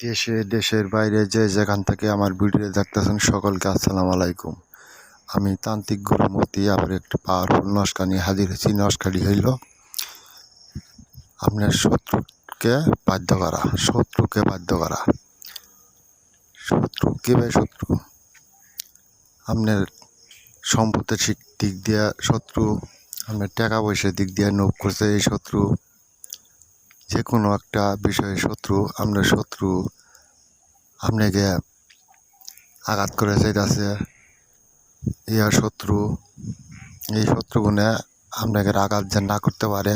দেশে দেশের বাইরে যে যেখান থেকে আমার ভিডিও দেখতেছেন সকলকে আসসালামু আলাইকুম। আমি তান্ত্রিক গুরু মতি আবার একটি পাওয়ারফুল নস্কা নিয়ে হাজির হয়েছি। নস্কাটি হইল আপনার শত্রুকে বাধ্য করা। শত্রু কীভাবে শত্রু? আপনার সম্পদের দিক দিয়ে শত্রু, আপনার টাকা পয়সার দিক দিয়ে নোভ করছে এই শত্রু, যে কোনো একটা বিষয়ে শত্রু। আপনার শত্রু আপনাকে আঘাত করে চাইতেছে, ইয়া শত্রু। এই শত্রুগুণে আপনাকে আঘাত যেন না করতে পারে,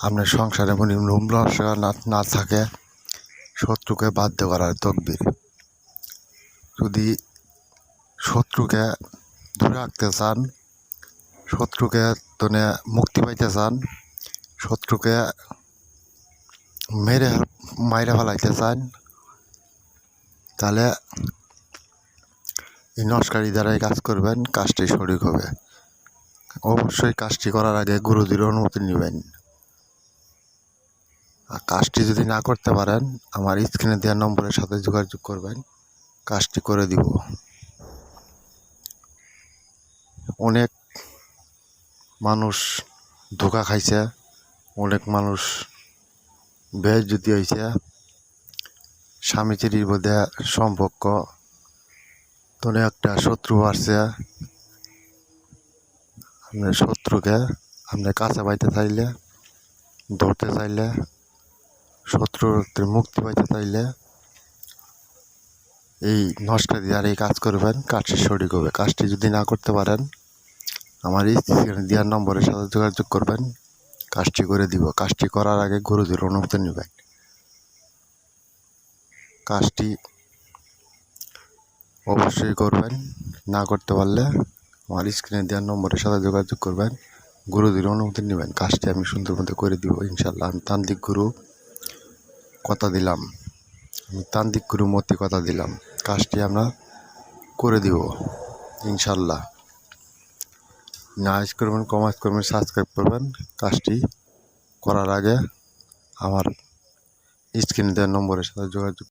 আপনার সংসারে কোনো রুমরহস্য না থাকে, শত্রুকে বাধ্য করার তকবির। যদি শত্রুকে ধরে রাখতে চান, শত্রুকে তনে মুক্তি পাইতে চান, শত্রুকে মাইরে ফেলাইতে চান, তাহলে এই নস্কারি দ্বারাই কাজ করবেন, কাজটি সঠিক হবে। অবশ্যই কাজটি করার আগে গুরুজির অনুমতি নেবেন। আর কাজটি যদি না করতে পারেন, আমার স্ক্রিনে দেওয়া নম্বরের সাথে যোগাযোগ করবেন, কাজটি করে দিব। অনেক মানুষ ধোঁকা খাইছে, অনেক মানুষ বেইজ্জতি হয়েছে। স্বামী স্ত্রীর মধ্যে সম্পর্ক তনে একটা শত্রু আসছে। আপনার শত্রুকে আপনি কাছে পাইতে চাইলে, ধরতে চাইলে, শত্রুর মুক্তি পাইতে চাইলে এই নস্কা দিয়ে আর এই কাজ করবেন, কাজটি সঠিক হবে। কাজটি যদি না করতে পারেন, আমার স্ক্রিনে দেওয়ার নম্বরের সাথে যোগাযোগ করবেন, কাজটি করে দিব। কাজটি করার আগে গুরুজির অনুমতি নেবেন। কাজটি অবশ্যই করবেন, না করতে পারলে আমার স্ক্রিনে দেওয়ার নম্বরের সাথে যোগাযোগ করবেন, গুরুজির অনুমতি নেবেন। কাজটি আমি সুন্দর মতো করে দিব ইনশাল্লাহ। আমি তান্ত্রিক গুরু কথা দিলাম, মতি কথা দিলাম, কাজটি আমরা করে দিব ইনশাল্লাহ। লাইক করবেন, কমেন্ট করবেন, সাবস্ক্রাইব করবেন। কাজটি করার আগে আমার স্ক্রিনে দেওয়ার নম্বরের সাথে যোগাযোগ